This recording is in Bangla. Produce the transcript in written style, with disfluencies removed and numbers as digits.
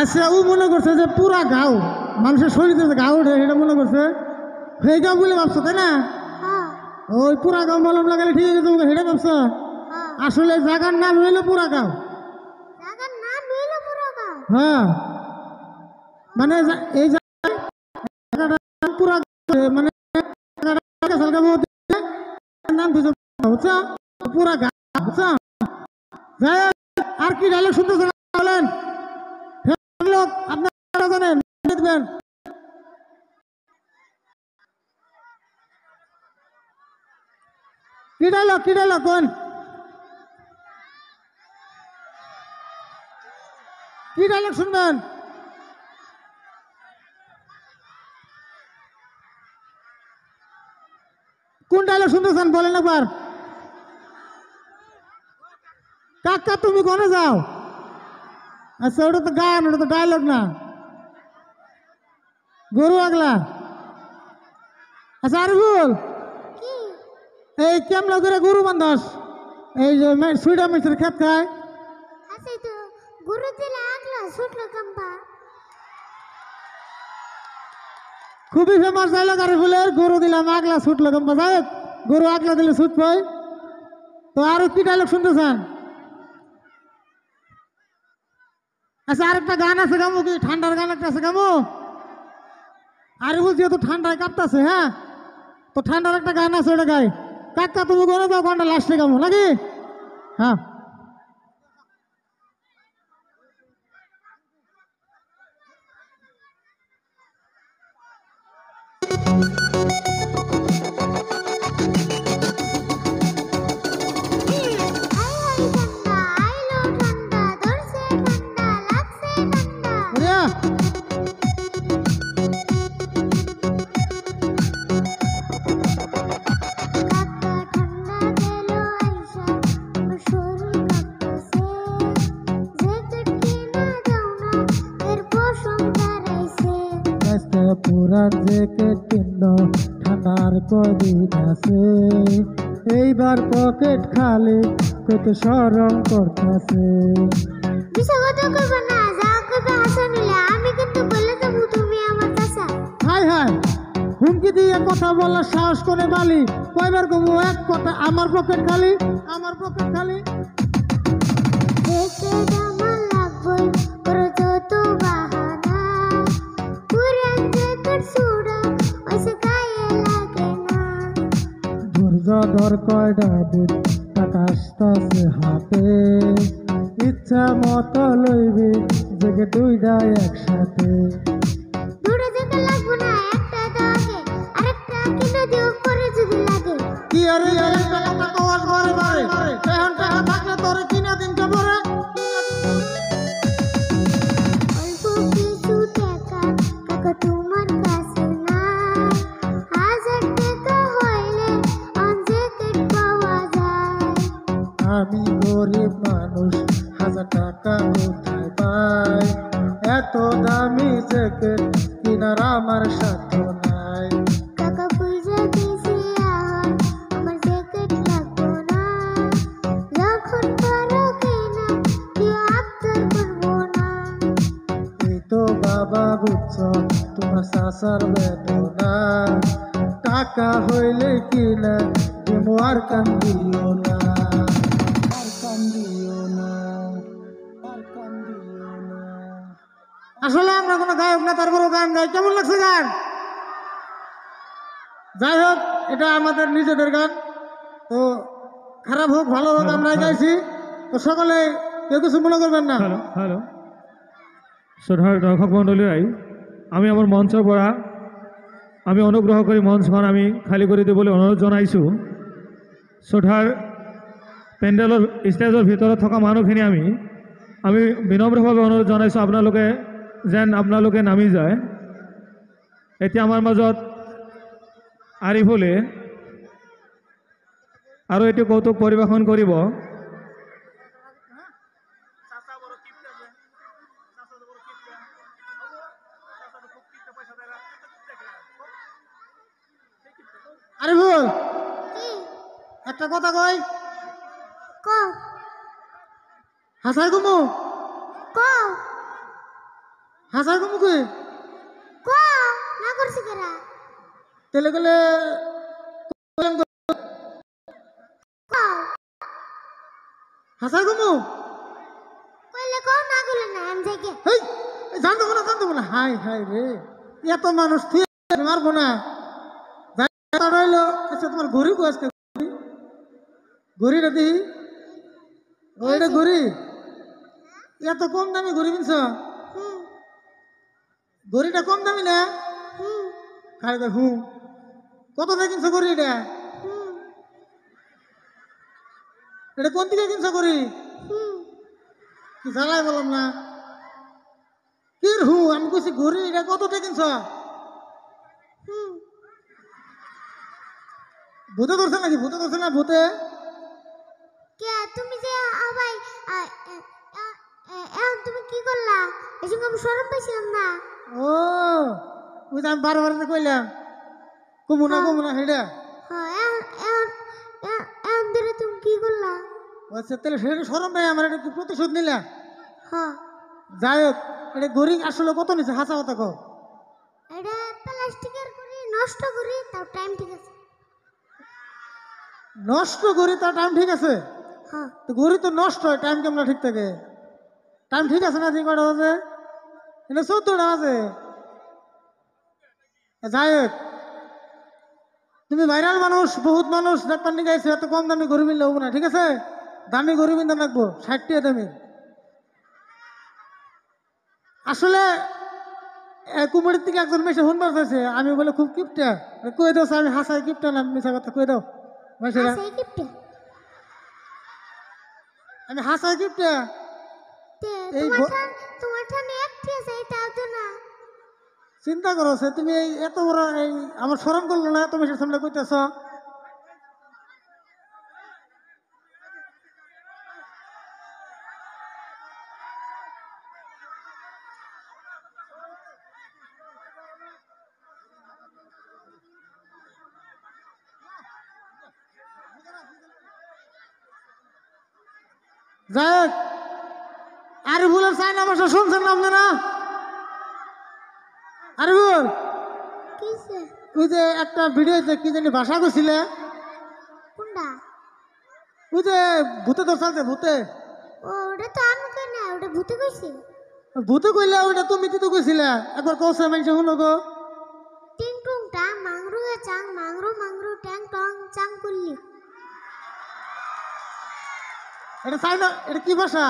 আচ্ছা ও মনে করছে যে পুরা গাও মানুষের শরীরে যে গাও ওঠে এটা মনে করছে সেই গাও বলে ভাবছো তাই না? ওই পুরা গাও মলম লাগালে ঠিক আছে তোমাকে সেটা ভাবছো? আসলে জায়গার নাম হইলো পুরা গাও। হ্যাঁ মানে এই পুরা মানে নাম বুঝছো পুরা গাও বুঝছো। আর কি ডায়লগ শুনতেছেন বলেন আপনারা জানেন দেখবেন কি ডায়লগ কোন কি ডায়লগ শুনবেন? কোন ডায়লগ শুনতেছেন বলেন একবার। কাকা তুমি কোনে যাও? আচ্ছা ওটা তো গান, ওটা তো ডায়লগ না, গরু আগলা। আচ্ছা আরিফুল এই কেমন করে গরু বান্ধাস? এই যে সুইডা মিষ্টির খেত খায় খুবই ফেমাস ডায়লগ আরিফুলের, গরু দিলাম আগলা ছুটলো কম্পা। যাই গরু আগলা দিলে ছুট পাই। তো আরো কি ডায়লগ শুনতেছেন? আচ্ছা আরেকটা গান আছে গামু, কি ঠান্ডার গান একটা আছে গামু। আরিফুল যেহেতু ঠান্ডায় কাঁপতেছে, হ্যাঁ তো ঠান্ডার একটা গান আছে ওটা গাই। কাকা তুমি করে যাও গানটা লাস্টে গামু নাকি? হ্যাঁ পুরান জ্যাকেট কিনলো ঠান্ডার কদিন আছে, এইবার পকেট খালি কত সরম করতেছে। হাই হাই হুমকি দিয়ে কথা বলার সাহস করে বালি, কয়বার কমু এক কথা আমার পকেট খালি, আমার পকেট খালি। ধর কয়টা দিন টাকা আসতেছে হাতে, ইচ্ছা মতো লইবি জেগে দুইটা একসাথে। কি আরে টাকা তো আর ঘরে বাড়ে, এখন টাকা থাকলে তোরে কিনা দিন কে পরে। আমি গরিব মানুষ, 1000 টাকা কোথায় পাই? এত দামি জ্যাকেট কিনার আমার সাধ্য নাই। এই তো বাবা বুঝছ তোমার চাচার বেদনা, টাকা হইলে কিনা তুমি আর কান্দিও না। আসলে আমরা কোনো গায়ক না, তারপরও গান গাই। কেমন লাগছে গান? যাই হোক এটা আমাদের নিজেদের গান, তো খারাপ হোক ভালো হোক আমরা গাইছি, তো সকলে কেউ কিছু মনে করবেন না। হ্যালো হ্যালো শ্রদ্ধার দর্শক মণ্ডলী, আমি আমার মঞ্চ পৰা আমি অনুগ্রহ কৰি মঞ্চখন আমি খালী কৰি দিবলৈ অনুৰোধ জনাইছোঁ। শ্ৰদ্ধাৰ পেণ্ডেলৰ ষ্টেজৰ ভিতৰত থকা মানুহখিনি আমি বিনম্ৰভাৱে অনুৰোধ জনাইছোঁ আপোনালোকে যেন আপোনালোকে নামি যায়। এতিয়া আমাৰ মাজত আৰিফুলে আৰু এটি কৌতুক পৰিৱেশন কৰিব। আরিফুল একটা কথা কই, হাসাই কুমু হাসাই কমু কই কো না করছি কেরা তেলে গেলে কো হাসাই কমু কইলে কো না কইলে না আমি যাই গে হেই জানতো না হাই হাই রে এত মানুষ তুই মারবো না রইলো আচ্ছা তোমার ঘড়ি কো আজকে ঘড়িটা দিই ওইটা ঘড়ি এত কম দামি ঘড়ি কিনছ হুম ঘড়িটা কম দামি না হুম খাই দে হুম কত দিয়ে কিনছ ঘড়িটা হুম এটা কোন দিকে কিনছ ঘড়ি হুম কি জ্বালাই বললাম না কি হু আমি কইছি ঘড়ি এটা কত দিয়ে কিনছ হুম ভূতে ধরছে নাকি ভূতে ধরছে না ভূতে কে তুমি যে আবাই এখন তুমি কি করলা এসব আমি শরম পাইছিলাম না ও ওই যে আমি বারবার যে কইলাম কমু না হেডা হ্যাঁ এখন ধরে তুমি কি করলা আচ্ছা তাহলে সেটা সরম ভাই আমার এটা কি প্রতিশোধ নিলা হ্যাঁ যাই হোক এটা গরিব আসলে কত নিছে হাসা কথা কো এটা প্লাস্টিকের করি নষ্ট করি তাও টাইম ঠিক আছে নষ্ট করি তার টাইম ঠিক আছে হ্যাঁ তো গড়ি তো নষ্ট হয় টাইম কেমন ঠিক থাকে টাইম ঠিক আছে না ঠিক কটা বাজে এটা 14টা বাজে যাই হোক তুমি ভাইরাল মানুষ বহুত মানুষ দেখবার নিয়ে গাইছে এত কম দামি গরু মিললে হবো না ঠিক আছে দামি গরু মিলতে লাগবো 60 টাকা দামি আসলে কুমড়ির থেকে একজন মেসে শুনবার চাইছে আমি বলে খুব কিপটা কই দাও আমি হাসাই কিপটা না মিশা কথা কই দাও মেসেরা সেই গিফটে আমি হাসাই কিপটা এই তোমার ঠানে একটি আছে তাও তো না চিন্তা করো সে তুমি এই এত বড় এই আমার শরম করলো না তুমি সে সামনে কইতেছ যাই হোক আরে ভুলের চাই না ভাষা শুনছেন না আপনারা আরে ভুল কিসে ওই যে একটা ভিডিওতে কি জানি ভাষা কইছিলে কোনটা ওই যে ভূতে তো চলছে ভূতে ওটা তো আমি কই না ওটা ভূতে কইছে ভূতে কইলে ওটা তুমি তো কইছিলে একবার কৌশল মানুষ শুনো গো টিং টুং টাং মাংরু হে চাং মাংরু ট্যাং টং চাং কুল্লি এটা চাই না এটা কি ভাষা